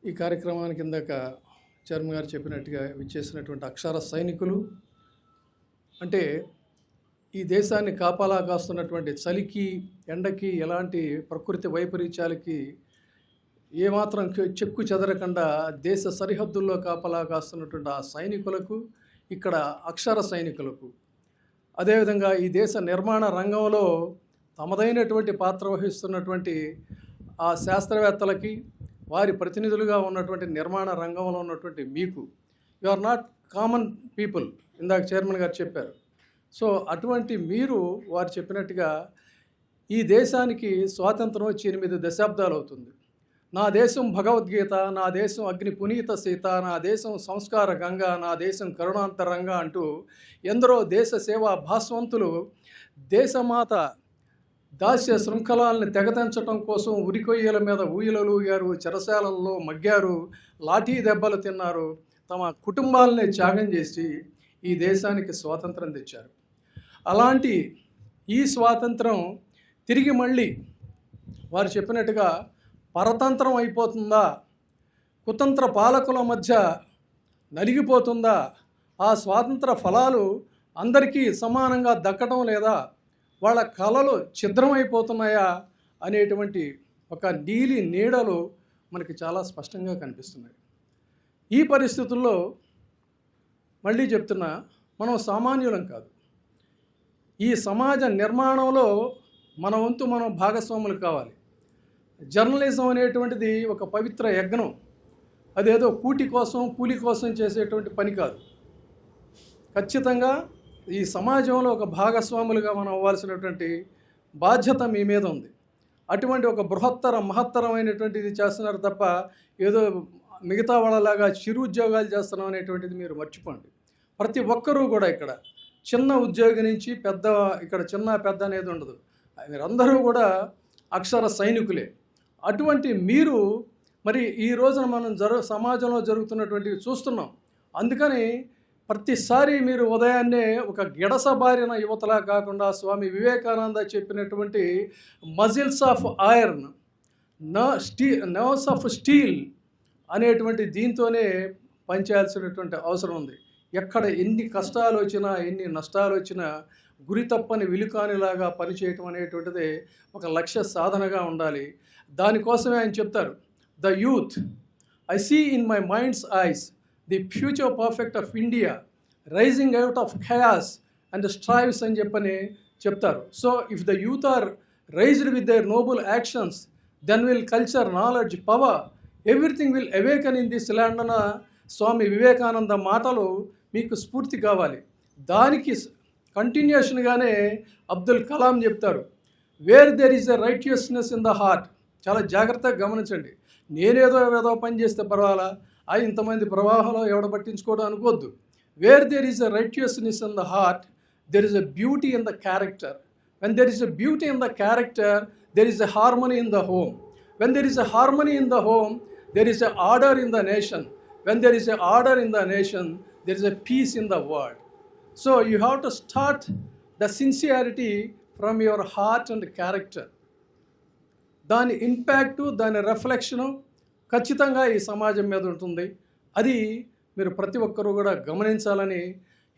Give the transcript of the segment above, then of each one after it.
ఈ కార్యక్రమానికి ఇందాక చైర్మన్ గారు చెప్పినట్టుగా విచ్చేసినటువంటి అక్షర సైనికులు అంటే ఈ దేశాన్ని కాపలా కాస్తున్నటువంటి చలికి ఎండకి ఎలాంటి ప్రకృతి వైపరీత్యాలకి ఏమాత్రం చెక్కు చెదరకుండా దేశ సరిహద్దుల్లో కాపలా కాస్తున్నటువంటి ఆ సైనికులకు ఇక్కడ అక్షర సైనికులకు అదేవిధంగా ఈ దేశ నిర్మాణ రంగంలో తమదైనటువంటి పాత్ర వహిస్తున్నటువంటి ఆ శాస్త్రవేత్తలకి వారి ప్రతినిధులుగా ఉన్నటువంటి నిర్మాణ రంగంలో ఉన్నటువంటి మీకు you are not common people, ఇందాక చైర్మన్ గారు చెప్పారు. సో అటువంటి మీరు వారు చెప్పినట్టుగా ఈ దేశానికి స్వాతంత్రం వచ్చి 8 దశాబ్దాలు అవుతుంది. నా దేశం భగవద్గీత, నా దేశం అగ్ని పునీత సీత, నా దేశం సంస్కార గంగ, నా దేశం కరుణాంతరంగ అంటూ ఎందరో దేశ సేవా భాస్వంతులు దేశమాత దాస్య శృంఖలాల్ని తెగతెంచడం కోసం ఉరికొయ్యల మీద ఊయలలు ఊగారు, చెరసాలల్లో మగ్గారు, లాఠీ దెబ్బలు తిన్నారు, తమ కుటుంబాలనే త్యాగం చేసి ఈ దేశానికి స్వాతంత్రం తెచ్చారు. అలాంటి ఈ స్వాతంత్రం తిరిగి మళ్ళీ వారు చెప్పినట్టుగా పరతంత్రం అయిపోతుందా, కుతంత్ర పాలకుల మధ్య నలిగిపోతుందా, ఆ స్వాతంత్ర ఫలాలు అందరికీ సమానంగా దక్కడం లేదా, వాళ్ళ కళలు ఛిద్రమైపోతున్నాయా అనేటువంటి ఒక నీలి నీడలు మనకి చాలా స్పష్టంగా కనిపిస్తున్నాయి. ఈ పరిస్థితుల్లో మళ్ళీ చెప్తున్నా, మనం సామాన్యులం కాదు. ఈ సమాజ నిర్మాణంలో మన వంతు మనం భాగస్వాములు కావాలి. జర్నలిజం అనేటువంటిది ఒక పవిత్ర యజ్ఞం. అదేదో కూటి కోసం కూలి కోసం చేసేటువంటి పని కాదు. ఖచ్చితంగా ఈ సమాజంలో ఒక భాగస్వాములుగా మనం అవ్వాల్సినటువంటి బాధ్యత మీ మీద ఉంది. అటువంటి ఒక మహత్తరమైనటువంటిది చేస్తున్నారు తప్ప ఏదో మిగతా వాళ్ళలాగా చిరు ఉద్యోగాలు చేస్తున్నాం అనేటువంటిది మీరు మర్చిపోండి. ప్రతి ఒక్కరూ కూడా ఇక్కడ చిన్న ఉద్యోగి నుంచి పెద్ద, ఇక్కడ చిన్న పెద్ద అనేది ఉండదు. మీరందరూ కూడా అక్షర సైనికులే. అటువంటి మీరు మరి ఈ రోజున మనం సమాజంలో జరుగుతున్నటువంటివి చూస్తున్నాం. అందుకని ప్రతిసారి మీరు ఉదయాన్నే ఒక గిడసబారిన యువతలా కాకుండా స్వామి వివేకానంద చెప్పినటువంటి muscles of iron, nerves of steel అనేటువంటి దీంతోనే పనిచేయాల్సినటువంటి అవసరం ఉంది. ఎక్కడ ఎన్ని కష్టాలు వచ్చినా, ఎన్ని నష్టాలు వచ్చినా గురి తప్పని విలుకానిలాగా పనిచేయటం అనేటువంటిది ఒక లక్ష్య సాధనగా ఉండాలి. దానికోసమే ఆయన చెప్తారు, the youth I see in my minds eyes the future perfect of India rising out of chaos and strives అని చెప్పని చెప్తారు. So if the youth are raised with their noble actions then will culture, knowledge, power, everything will awaken in this land అన్న స్వామి వివేకానంద మాటలు మీకు స్ఫూర్తి కావాలి. దానికి కంటిన్యూషన్గానే అబ్దుల్ కలాం చెప్తారు, where there is a righteousness in the heart. చాలా జాగ్రత్తగా గమనించండి. నేనేదో పని చేస్తే పర్వాలా, ఇంతమంది ప్రవాహంలో ఎవడ పట్టించుకోవడం అనుకోవద్దు. Where there is a righteousness in the heart there is a beauty in the character. When there is a beauty in the character there is a harmony in the home. When there is a harmony in the home there is a order in the nation. When there is an order in the nation, there is a peace in the world. So you have to start the sincerity from your heart and character. దాని impact, దాని reflection ఖచ్చితంగా ఈ సమాజం మీద ఉంటుంది. అది మీరు ప్రతి ఒక్కరూ కూడా గమనించాలని.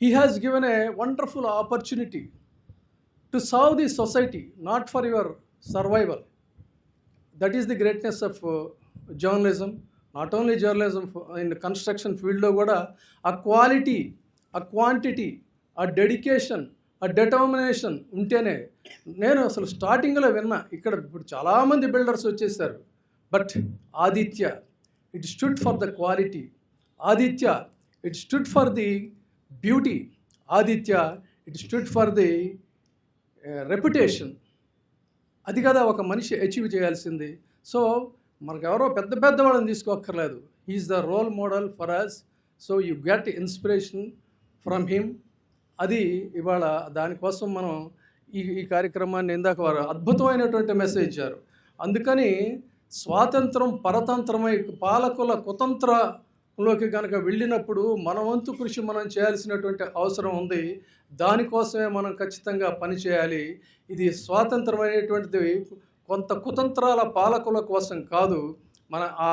He has given a wonderful opportunity to serve the society, not for your survival. That is the greatness of journalism. Not only journalism, in construction ఫీల్డ్లో కూడా ఆ క్వాలిటీ, ఆ క్వాంటిటీ, ఆ డెడికేషన్, ఆ డిటర్మినేషన్ ఉంటేనే. నేను అసలు స్టార్టింగ్లో విన్నా, ఇక్కడ ఇప్పుడు చాలామంది బిల్డర్స్ వచ్చేసారు, but Aditya it stood for the quality, Aditya it stood for the beauty, Aditya it stood for the reputation. అది కదా ఒక మనిషి అచీవ్ చేయాల్సింది. సో మనకు ఎవరో పెద్ద వాళ్ళని తీసుకోక్కర్లేదు. He's the role model for us. So you get inspiration from him. అది ఇవాళ దానికోసం మనం ఈ కార్యక్రమాన్ని ఇందాక వారు అద్భుతమైనటువంటి మెసేజ్ ఇచ్చారు. అందుకని స్వాతంత్రం పరతంత్రమై పాలకుల కుతంత్రంలోకి కనుక వెళ్ళినప్పుడు మన వంతు కృషి మనం చేయాల్సినటువంటి అవసరం ఉంది. దానికోసమే మనం ఖచ్చితంగా పనిచేయాలి. ఇది స్వాతంత్రం అనేటువంటిది కొంత కుతంత్రాల పాలకుల కోసం కాదు, మన ఆ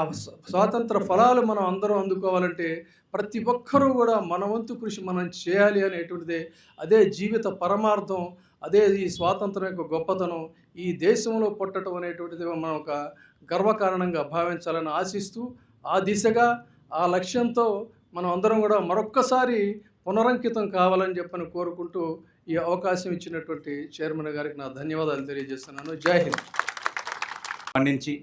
స్వాతంత్ర ఫలాలు మనం అందరం అందుకోవాలంటే ప్రతి ఒక్కరూ కూడా మన వంతు కృషి మనం చేయాలి అనేటువంటిదే, అదే జీవిత పరమార్థం, అదే ఈ స్వాతంత్రం యొక్క గొప్పతనం. ఈ దేశంలో పుట్టడం అనేటువంటిది మనం ఒక గర్వకారణంగా భావించాలని ఆశిస్తూ, ఆ దిశగా ఆ లక్ష్యంతో మనం అందరం కూడా మరొక్కసారి పునరంకితం కావాలని చెప్పని కోరుకుంటూ ఈ అవకాశం ఇచ్చినటువంటి చైర్మన్ గారికి నా ధన్యవాదాలు తెలియజేస్తున్నాను. జై హింద్. స్పందించి